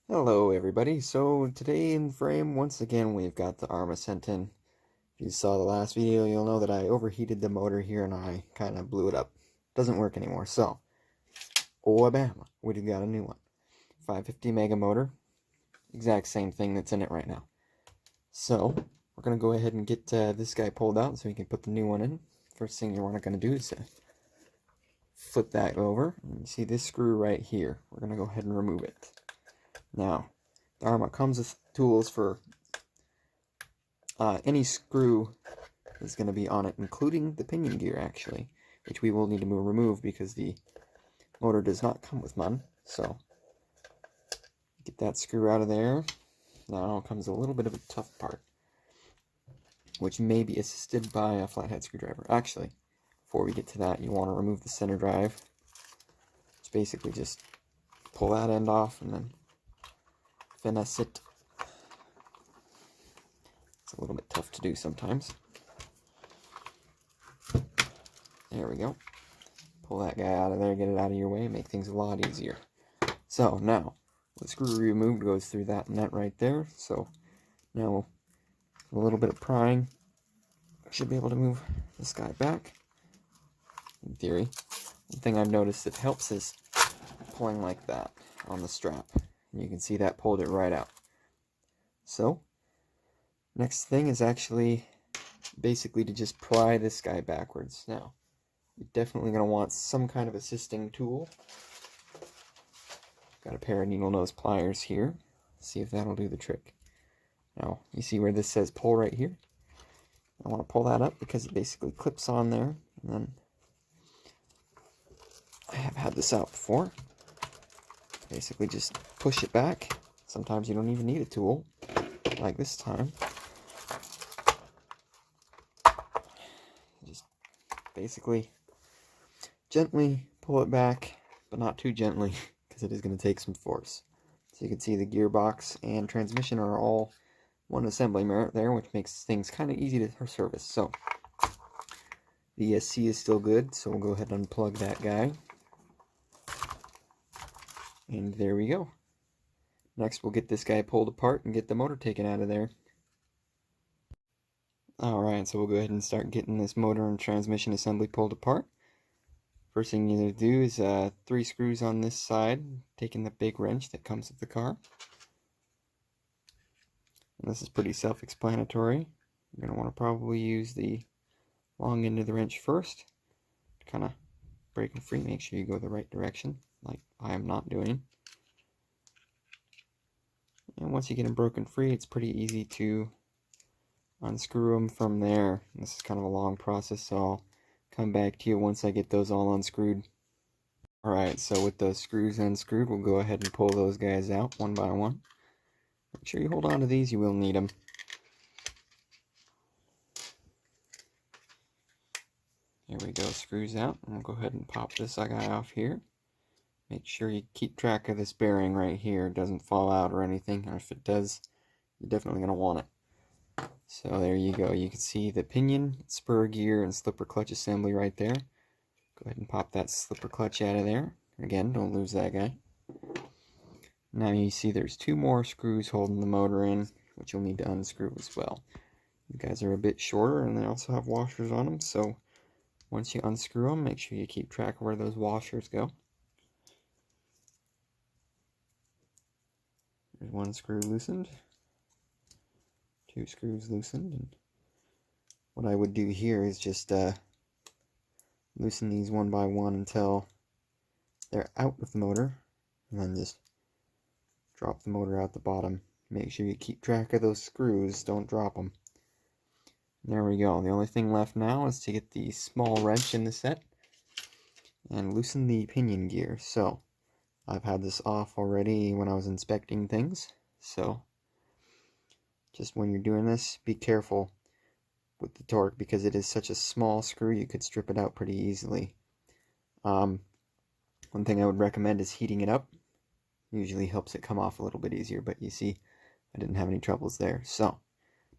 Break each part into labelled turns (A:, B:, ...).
A: Hello everybody, so today in frame once again we've got the Arrma Senton. If you saw the last video you'll know that I overheated the motor here and I kind of blew it up. Doesn't work anymore, so oh bam, we've got a new one. 550 mega motor, exact same thing that's in it right now. So we're going to go ahead and get this guy pulled out so we can put the new one in. First thing you're going to do is flip that over, and you see this screw right here. We're going to go ahead and remove it. Now, the Arrma comes with tools for any screw is going to be on it, including the pinion gear, actually, which we will need to remove because the motor does not come with one. So, get that screw out of there. Now comes a little bit of a tough part, which may be assisted by a flathead screwdriver. Actually, before we get to that, you want to remove the center drive. It's basically just pull that end off and then finesse it. It's a little bit tough to do sometimes. There we go. Pull that guy out of there, get it out of your way, make things a lot easier. So now, the screw removed goes through that nut right there. So now, a little bit of prying, I should be able to move this guy back, in theory. One thing I've noticed that helps is pulling like that on the strap. And you can see that pulled it right out. So, next thing is actually basically to just pry this guy backwards. Now, you're definitely going to want some kind of assisting tool. Got a pair of needle nose pliers here. See if that'll do the trick. Now, you see where this says pull right here? I want to pull that up because it basically clips on there. And then, I have had this out before. Basically just push it back. Sometimes you don't even need a tool, like this time. Just basically gently pull it back, but not too gently, because it is going to take some force. So you can see the gearbox and transmission are all one assembly merit there, which makes things kind of easy to service. So the ESC is still good, so we'll go ahead and unplug that guy. And there we go. Next we'll get this guy pulled apart and get the motor taken out of there. Alright, so we'll go ahead and start getting this motor and transmission assembly pulled apart. First thing you need to do is 3 screws on this side, taking the big wrench that comes with the car. And this is pretty self-explanatory. You're going to want to probably use the long end of the wrench first to kind of break them free. Make sure you go the right direction, like I am not doing. And once you get them broken free, it's pretty easy to unscrew them from there. This is kind of a long process, so I'll come back to you once I get those all unscrewed. Alright, so with those screws unscrewed, we'll go ahead and pull those guys out one by one. Make sure you hold on to these, you will need them. There we go, screws out. And we'll go ahead and pop this guy off here. Make sure you keep track of this bearing right here. It doesn't fall out or anything. Or if it does, you're definitely going to want it. So there you go. You can see the pinion, spur gear, and slipper clutch assembly right there. Go ahead and pop that slipper clutch out of there. Again, don't lose that guy. Now you see there's 2 more screws holding the motor in, which you'll need to unscrew as well. These guys are a bit shorter and they also have washers on them, so once you unscrew them, make sure you keep track of where those washers go. There's 1 screw loosened, 2 screws loosened, and what I would do here is just loosen these one by one until they're out of the motor, and then just drop the motor out the bottom. Make sure you keep track of those screws, don't drop them. There we go. The only thing left now is to get the small wrench in the set and loosen the pinion gear. So I've had this off already when I was inspecting things, so just when you're doing this, be careful with the torque because it is such a small screw you could strip it out pretty easily. One thing I would recommend is heating it up. Usually helps it come off a little bit easier, but you see I didn't have any troubles there. So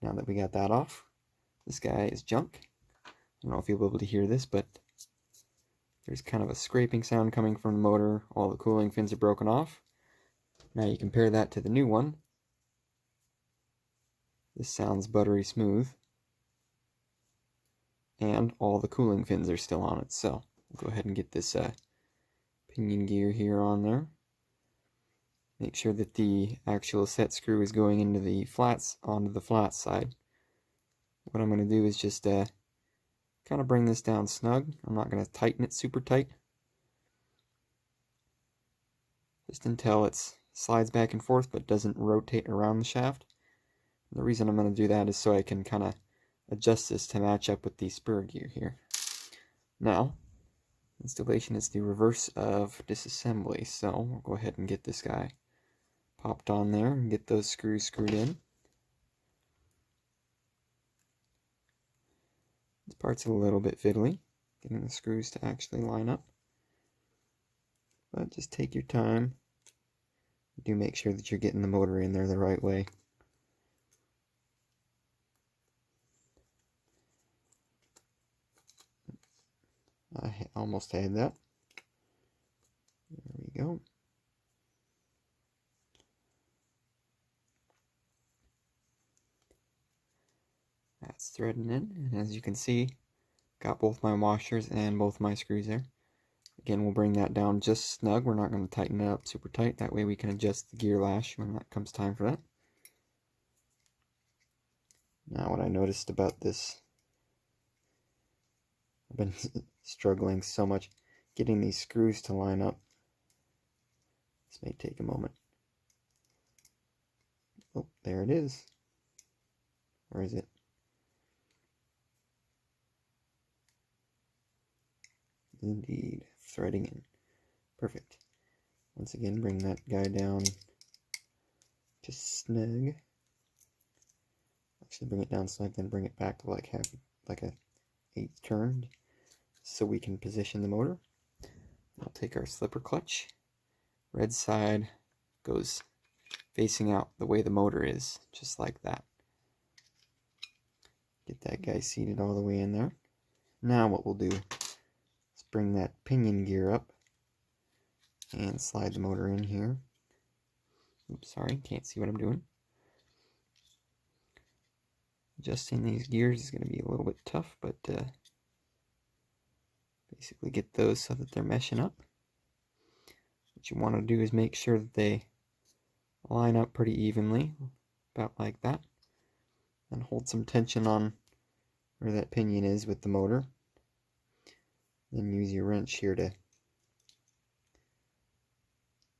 A: now that we got that off, this guy is junk. I don't know if you'll be able to hear this, but there's kind of a scraping sound coming from the motor. All the cooling fins are broken off. Now you compare that to the new one. This sounds buttery smooth. And all the cooling fins are still on it. So we'll go ahead and get this pinion gear here on there. Make sure that the actual set screw is going into the flats, onto the flat side. What I'm going to do is just kind of bring this down snug. I'm not going to tighten it super tight. Just until it slides back and forth but doesn't rotate around the shaft. The reason I'm going to do that is so I can kind of adjust this to match up with the spur gear here. Now, installation is the reverse of disassembly, so we'll go ahead and get this guy popped on there and get those screws screwed in. This part's a little bit fiddly, getting the screws to actually line up. But just take your time. Do make sure that you're getting the motor in there the right way. I almost had that. There we go. That's threading in, and as you can see, got both my washers and both my screws there. Again, we'll bring that down just snug. We're not going to tighten it up super tight. That way we can adjust the gear lash when that comes time for that. Now what I noticed about this, I've been struggling so much getting these screws to line up. This may take a moment. Oh, there it is. Where is it? Indeed, threading in. Perfect. Once again, bring that guy down just snug. Actually, bring it down snug, then bring it back to like a 1/8 turn, so we can position the motor. I'll take our slipper clutch. Red side goes facing out the way the motor is, just like that. Get that guy seated all the way in there. Now what we'll do is bring that pinion gear up and slide the motor in here. Oops, sorry, can't see what I'm doing. Adjusting these gears is going to be a little bit tough, but basically get those so that they're meshing up. What you want to do is make sure that they line up pretty evenly, about like that, and hold some tension on where that pinion is with the motor. Then use your wrench here to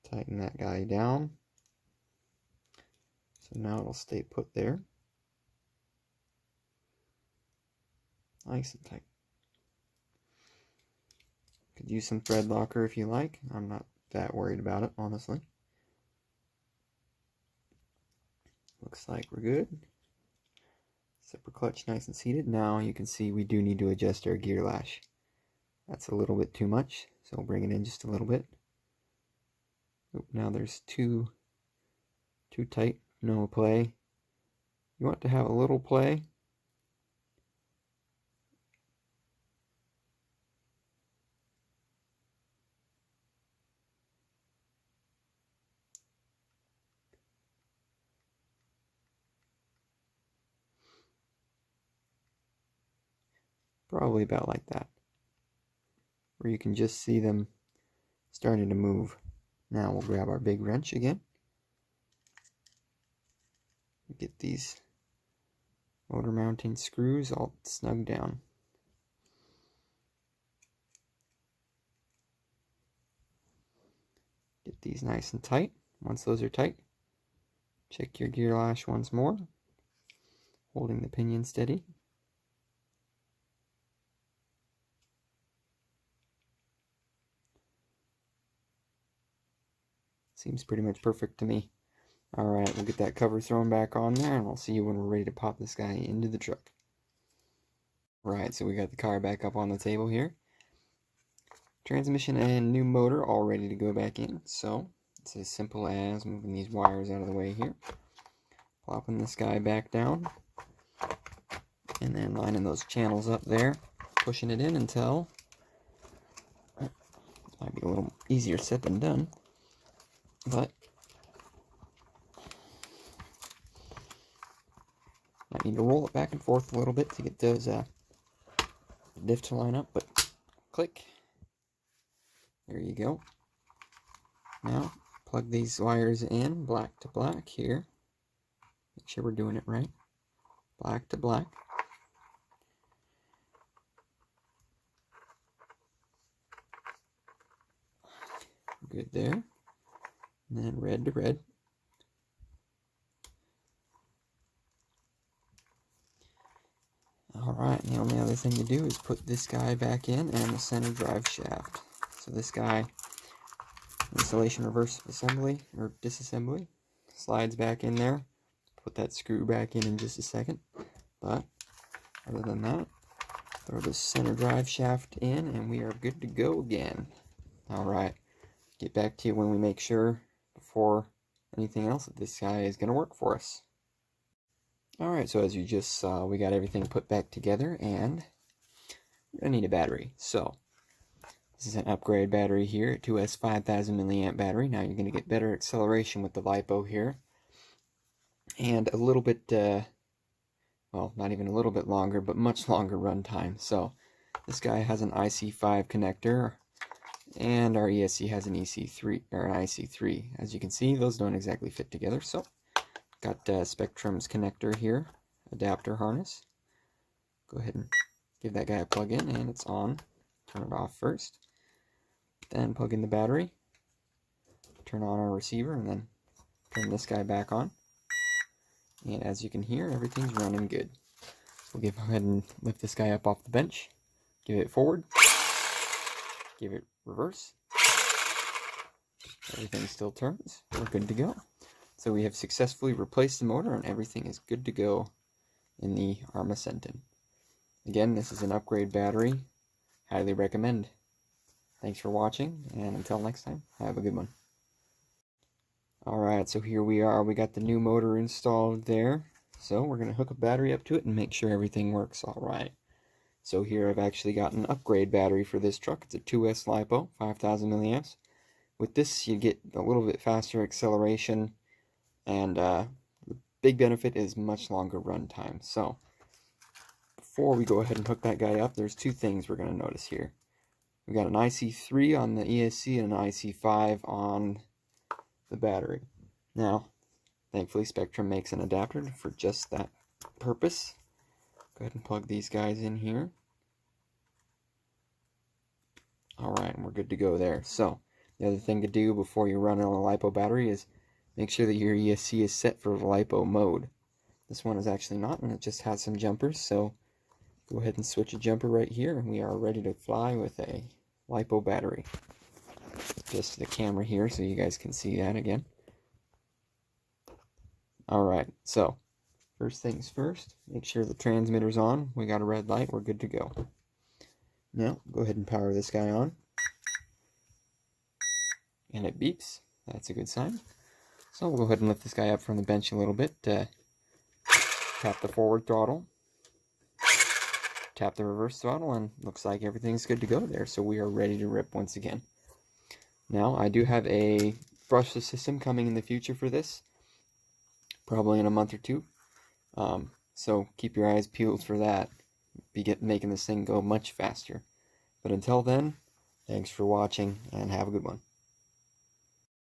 A: tighten that guy down. So now it'll stay put there. Nice and tight. Could use some thread locker if you like. I'm not that worried about it, honestly. Looks like we're good. Zipper clutch nice and seated. Now you can see we do need to adjust our gear lash. That's a little bit too much, so we'll bring it in just a little bit. Oop, now there's too tight, no play. You want to have a little play. Probably about like that, where you can just see them starting to move. Now we'll grab our big wrench again. Get these motor mounting screws all snug down. Get these nice and tight. Once those are tight, check your gear lash once more, holding the pinion steady. Seems pretty much perfect to me. Alright, we'll get that cover thrown back on there, and I'll see you when we're ready to pop this guy into the truck. Right, so we got the car back up on the table here. Transmission and new motor all ready to go back in. So, it's as simple as moving these wires out of the way here. Plopping this guy back down. And then lining those channels up there. Pushing it in until... Might be a little easier said than done. But Might need to roll it back and forth a little bit to get those diff to line up, but click. There you go. Now, plug these wires in, black to black here. Make sure we're doing it right. Black to black. Good there. And then red to red. Alright, the only other thing to do is put this guy back in and the center drive shaft. So this guy, installation reverse assembly, or disassembly, slides back in there. Put that screw back in just a second. But, other than that, throw the center drive shaft in and we are good to go again. Alright, get back to you when we make sure, before anything else, that this guy is going to work for us. Alright, so as you just saw, we got everything put back together, and we're going to need a battery. So, this is an upgrade battery here, 2S 5000 milliamp battery. Now you're going to get better acceleration with the LiPo here, and a little bit, well, not even a little bit longer, but much longer runtime. So, this guy has an IC5 connector, and our ESC has an EC3, or an IC3. As you can see, those don't exactly fit together, so got Spectrum's connector here, adapter harness. Go ahead and give that guy a plug in, and it's on. Turn it off first. Then plug in the battery. Turn on our receiver, and then turn this guy back on. And as you can hear, everything's running good. We'll go ahead and lift this guy up off the bench. Give it forward. Give it reverse. Everything still turns. We're good to go. So we have successfully replaced the motor, and everything is good to go in the Arrma Senton. Again, this is an upgrade battery. Highly recommend. Thanks for watching, and until next time, have a good one. Alright, so here we are. We got the new motor installed there. So we're going to hook a battery up to it and make sure everything works alright. So here I've actually got an upgrade battery for this truck. It's a 2S LiPo, 5000 milliamps. With this, you get a little bit faster acceleration, and the big benefit is much longer runtime. So, before we go ahead and hook that guy up, there's two things we're going to notice here. We've got an IC3 on the ESC and an IC5 on the battery. Now, thankfully Spectrum makes an adapter for just that purpose. Go ahead and plug these guys in here. Alright, and we're good to go there. So, the other thing to do before you run on a LiPo battery is make sure that your ESC is set for LiPo mode. This one is actually not, and it just has some jumpers, so go ahead and switch a jumper right here, and we are ready to fly with a LiPo battery. Just the camera here so you guys can see that again. Alright, so first things first, make sure the transmitter's on. We got a red light, we're good to go. Now, go ahead and power this guy on. And it beeps. That's a good sign. So we'll go ahead and lift this guy up from the bench a little bit. Tap the forward throttle. Tap the reverse throttle, and looks like everything's good to go there. So we are ready to rip once again. Now, I do have a brushless system coming in the future for this. Probably in a month or two. So keep your eyes peeled for that. Making this thing go much faster. But until then, thanks for watching, and have a good one.